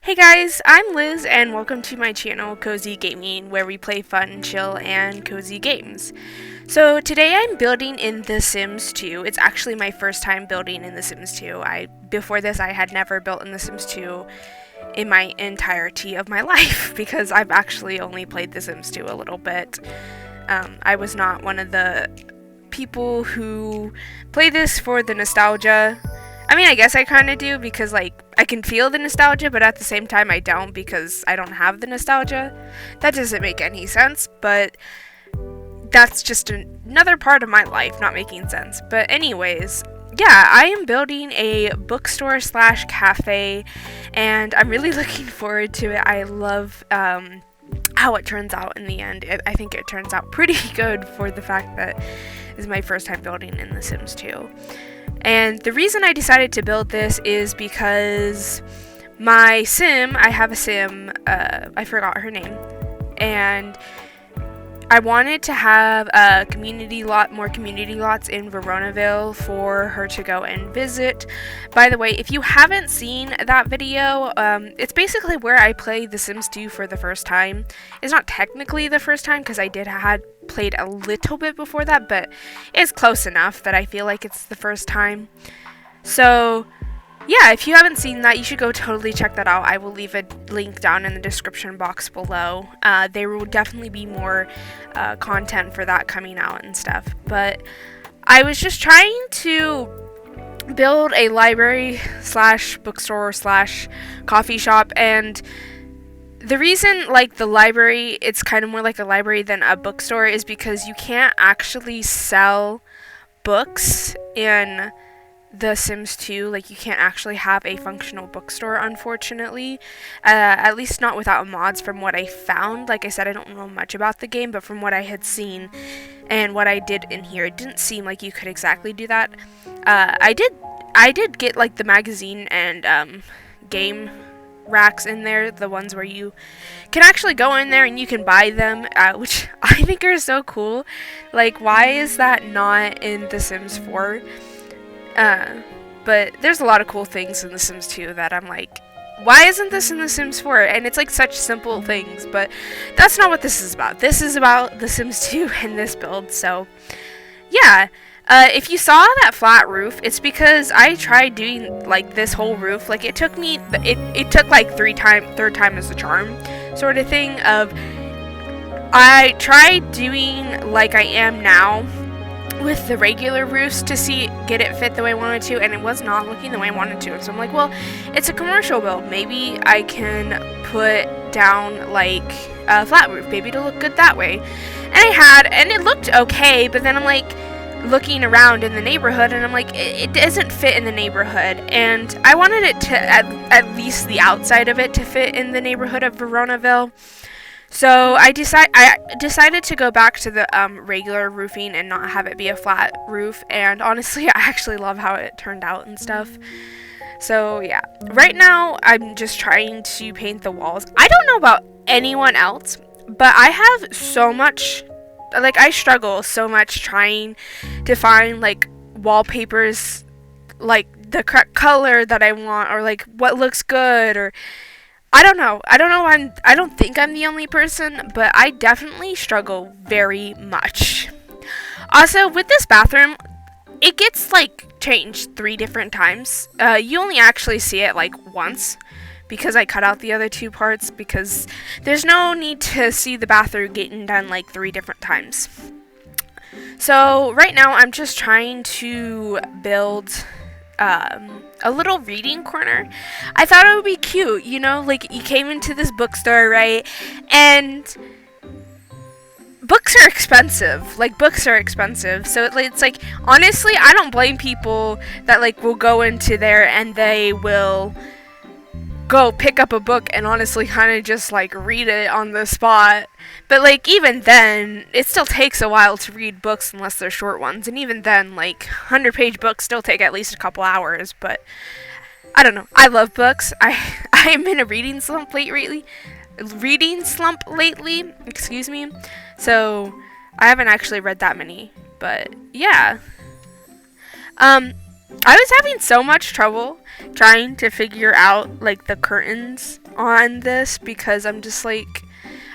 Hey guys, I'm Liz and welcome to my channel Cozy Gaming, where we play fun, chill, and cozy games. So today I'm building in The Sims 2. It's actually my first time building in The Sims 2. Before this I had never built in The Sims 2 in my entirety of my life because I've actually only played The Sims 2 a little bit. I was not one of the people who play this for the nostalgia. I mean, I guess I kind of do because, like, I can feel the nostalgia, but at the same time I don't because I don't have the nostalgia. That doesn't make any sense, but that's just another part of my life not making sense. But anyways, yeah, I am building a bookstore slash cafe, and I'm really looking forward to it. I love how it turns out in the end. I think it turns out pretty good for the fact that this is my first time building in The Sims 2. And the reason I decided to build this is because I have a sim, I forgot her name, and I wanted to have more community lots in Veronaville for her to go and visit. By the way, if you haven't seen that video, it's basically where I play The Sims 2 for the first time. It's not technically the first time because I had played a little bit before that, but it's close enough that I feel like it's the first time. So yeah, if you haven't seen that, you should go totally check that out. I will leave a link down in the description box below. There will definitely be more content for that coming out and stuff. But I was just trying to build a library slash bookstore slash coffee shop, and the reason, like, the library, it's kind of more like a library than a bookstore is because you can't actually sell books in The Sims 2. Like, you can't actually have a functional bookstore, unfortunately. At least not without mods, from what I found. Like I said, I don't know much about the game, but from what I had seen and what I did in here, it didn't seem like you could exactly do that. I did get, like, the magazine and game racks in there, the ones where you can actually go in there and you can buy them, which I think are so cool. Like, why is that not in The Sims 4? But there's a lot of cool things in The Sims 2 that I'm like, why isn't this in The Sims 4? And it's like such simple things, but that's not what this is about. This is about The Sims 2 and this build. So yeah, if you saw that flat roof, it's because I tried doing, like, this whole roof. Like, it took me, it took like third time is the charm sort of thing. I tried doing like I am now with the regular roofs to get it fit the way I wanted to, and it was not looking the way I wanted to. And so I'm like, well, it's a commercial build. Maybe I can put down, like, a flat roof. Maybe it'll look good that way. And it looked okay, but then I'm like looking around in the neighborhood, and I'm like, it doesn't fit in the neighborhood. And I wanted it to, at least the outside of it, to fit in the neighborhood of Veronaville. So I decided to go back to the regular roofing and not have it be a flat roof, and honestly, I actually love how it turned out and stuff. So yeah, right now I'm just trying to paint the walls. I don't know about anyone else, but I have so much, like, I struggle so much trying to find, like, wallpapers, like, the correct color that I want, or, like, what looks good, or I don't know. I don't think I'm the only person, but I definitely struggle very much. Also, with this bathroom, it gets, like, changed 3 different times. You only actually see it, like, once, because I cut out the other 2 parts, because there's no need to see the bathroom getting done, like, 3 different times. So right now I'm just trying to build a little reading corner. I thought it would be cute, you know, like, you came into this bookstore, right? And books are expensive. Like, books are expensive. So it's like, honestly, I don't blame people that, like, will go into there and they will go pick up a book and honestly kind of just, like, read it on the spot. But, like, even then, it still takes a while to read books unless they're short ones. And even then, like, 100-page books still take at least a couple hours. But I don't know. I love books. I'm in a reading slump lately. Excuse me. So I haven't actually read that many. But yeah. I was having so much trouble trying to figure out like the curtains on this because I'm just like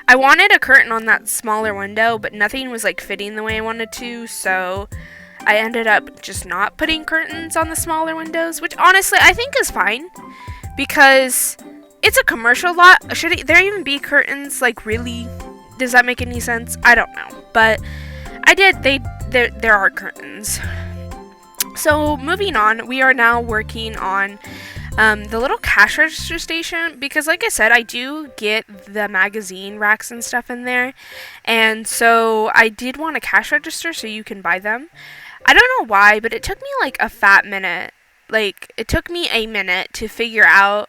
I wanted a curtain on that smaller window, but nothing was like fitting the way I wanted to, so I ended up just not putting curtains on the smaller windows, which honestly I think is fine because it's a commercial lot. Should there even be curtains? Like, really? Does that make any sense? I don't know, but I did. There are curtains. So moving on, we are now working on the little cash register station because, like I said, I do get the magazine racks and stuff in there, and so I did want a cash register so you can buy them. I don't know why, but it took me like a fat minute. Like, it took me a minute to figure out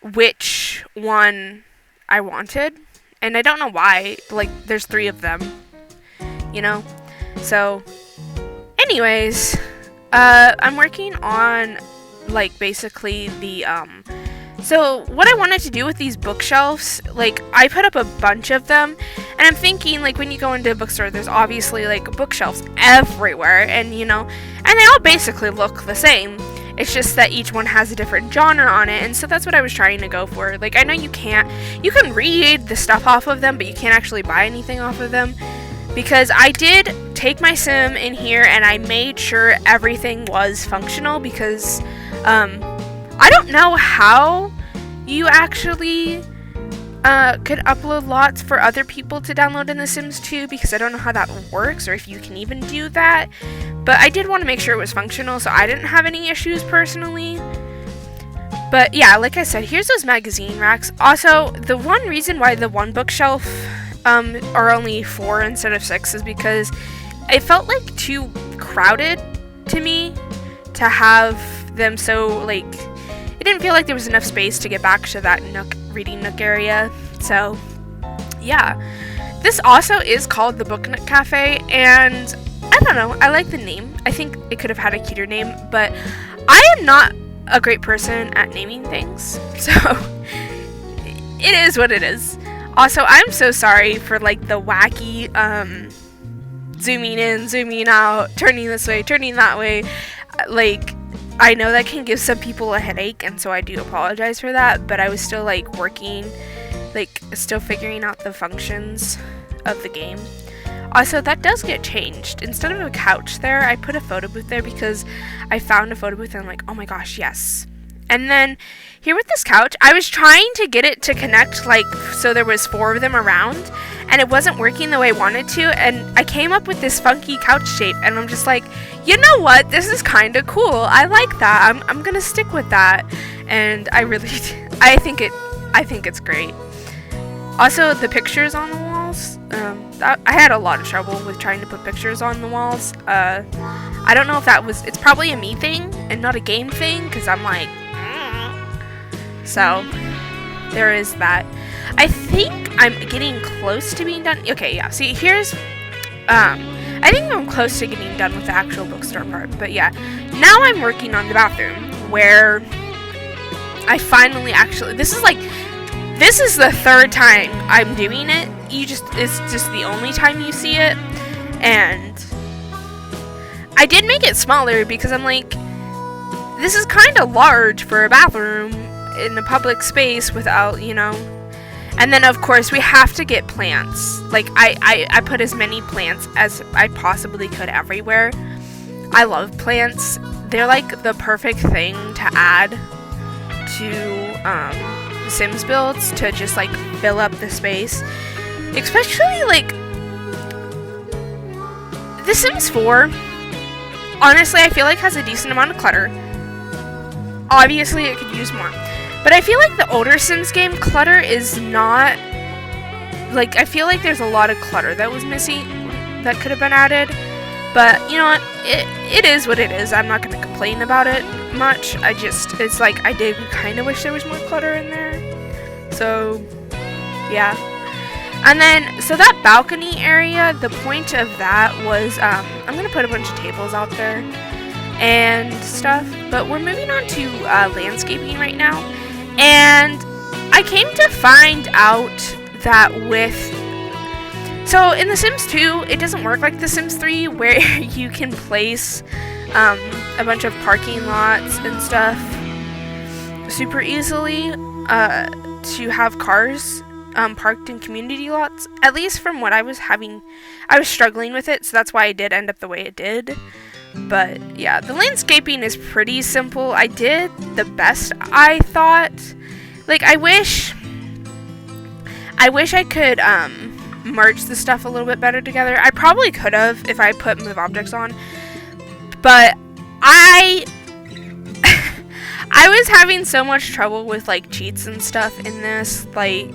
which one I wanted, and I don't know why. Like, there's 3 of them, you know? So, anyways, I'm working on, like, basically the, so what I wanted to do with these bookshelves, like, I put up a bunch of them, and I'm thinking, like, when you go into a bookstore, there's obviously, like, bookshelves everywhere, and, you know, and they all basically look the same. It's just that each one has a different genre on it, and so that's what I was trying to go for. Like, I know you can read the stuff off of them, but you can't actually buy anything off of them, because I did take my sim in here, and I made sure everything was functional, because, I don't know how you actually could upload lots for other people to download in The Sims 2 because I don't know how that works or if you can even do that. But I did want to make sure it was functional so I didn't have any issues personally. But yeah, like I said, here's those magazine racks. Also, the one reason why the one bookshelf are only 4 instead of 6 is because it felt like too crowded to me to have them so, like, it didn't feel like there was enough space to get back to that reading nook area. So yeah, this also is called the Book Nook Cafe, and I don't know, I like the name. I think it could have had a cuter name, but I am not a great person at naming things, so it is what it is. Also, I'm so sorry for like the wacky zooming in, zooming out, turning this way, turning that way. Like, I know that can give some people a headache, and so I do apologize for that, but I was still like working, like still figuring out the functions of the game. Also, that does get changed. Instead of a couch there, I put a photo booth there because I found a photo booth and I'm like, oh my gosh, yes. And then here with this couch, I was trying to get it to connect, like, so there was 4 of them around, and it wasn't working the way I wanted to, and I came up with this funky couch shape, and I'm just like, you know what, this is kind of cool. I like that. I'm gonna stick with that, and I really, I think it's great. Also, the pictures on the walls, I had a lot of trouble with trying to put pictures on the walls. I don't know if it's probably a me thing and not a game thing, because I'm like, so there is that. I think I'm getting close to being done. Okay, yeah, see, here's, I think I'm close to getting done with the actual bookstore part, but yeah. Now I'm working on the bathroom, where I finally actually, this is the 3rd time I'm doing it. It's just the only time you see it, and I did make it smaller because I'm like, this is kind of large for a bathroom in a public space without, you know. And then of course we have to get plants. Like, I put as many plants as I possibly could everywhere. I love plants. They're like the perfect thing to add to Sims builds to just like fill up the space. Especially like The Sims 4, honestly, I feel like has a decent amount of clutter. Obviously it could use more, but I feel like the older Sims game clutter is not, like, I feel like there's a lot of clutter that was missing that could have been added. But you know what, it is what it is. I'm not going to complain about it much. It's like I did kind of wish there was more clutter in there. So yeah. And then, so that balcony area, the point of that was, I'm going to put a bunch of tables out there and stuff, but we're moving on to landscaping right now. And I came to find out that so in The Sims 2, it doesn't work like The Sims 3, where you can place a bunch of parking lots and stuff super easily to have cars parked in community lots. At least from what I was struggling with it, so that's why I did end up the way it did. But yeah, the landscaping is pretty simple. I did the best I thought. Like, I wish I could merge the stuff a little bit better together. I probably could have if I put move objects on, but I was having so much trouble with like cheats and stuff in this, like,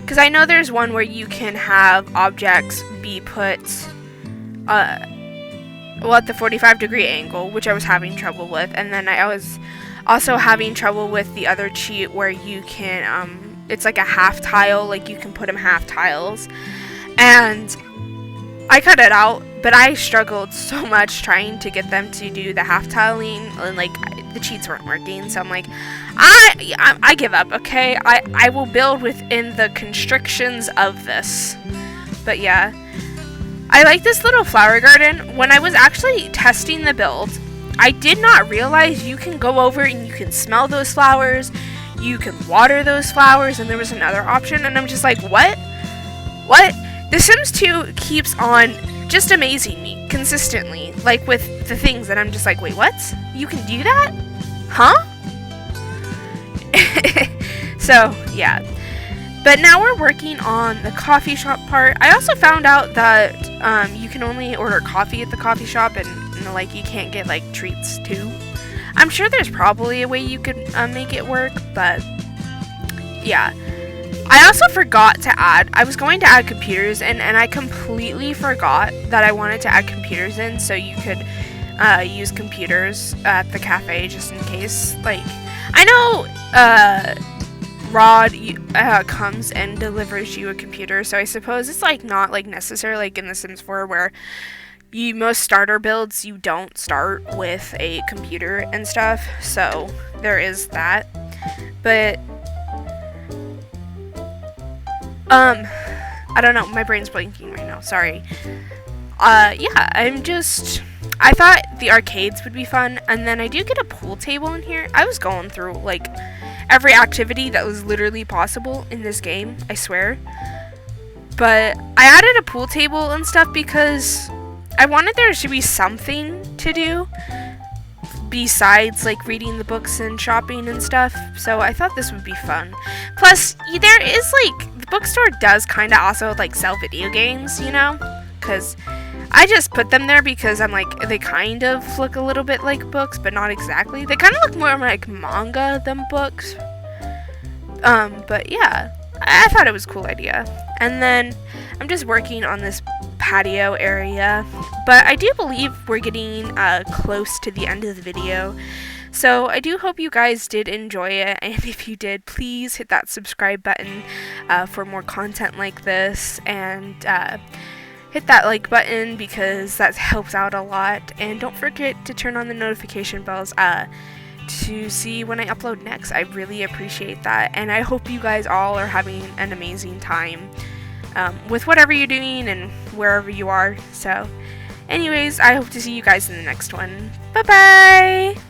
because I know there's one where you can have objects be put at the 45-degree angle, which I was having trouble with, and then I was also having trouble with the other cheat where you can it's like a half tile, like you can put them half tiles, and I cut it out, but I struggled so much trying to get them to do the half tiling, and like the cheats weren't working, so I'm like, I give up, okay? I will build within the constrictions of this. But yeah, I like this little flower garden. When I was actually testing the build, I did not realize you can go over and you can smell those flowers, you can water those flowers, and there was another option, and I'm just like, what? The Sims 2 keeps on just amazing me consistently, like with the things that I'm just like, wait, what? You can do that? Huh? So, yeah. But now we're working on the coffee shop part. I also found out that you can only order coffee at the coffee shop, and like you can't get like treats too. I'm sure there's probably a way you could make it work, but yeah. I also forgot to add, I was going to add computers in, and I completely forgot that I wanted to add computers in, so you could use computers at the cafe just in case. Like, I know Rod comes and delivers you a computer, so I suppose it's like not like necessary like in The Sims 4 where most starter builds you don't start with a computer and stuff, so there is that. But I don't know, my brain's blanking right now, sorry. Yeah, I thought the arcades would be fun, and then I do get a pool table in here. I was going through, like, every activity that was literally possible in this game, I swear. But I added a pool table and stuff because I wanted there to be something to do besides, like, reading the books and shopping and stuff, so I thought this would be fun. Plus, there is, like, the bookstore does kind of also, like, sell video games, you know? Because I just put them there because I'm like, they kind of look a little bit like books, but not exactly. They kind of look more like manga than books. But yeah, I thought it was a cool idea. And then I'm just working on this patio area, but I do believe we're getting close to the end of the video. So I do hope you guys did enjoy it, and if you did, please hit that subscribe button for more content like this, and hit that like button because that helps out a lot, and don't forget to turn on the notification bells to see when I upload next. I really appreciate that, and I hope you guys all are having an amazing time with whatever you're doing and wherever you are. So anyways, I hope to see you guys in the next one. Bye bye!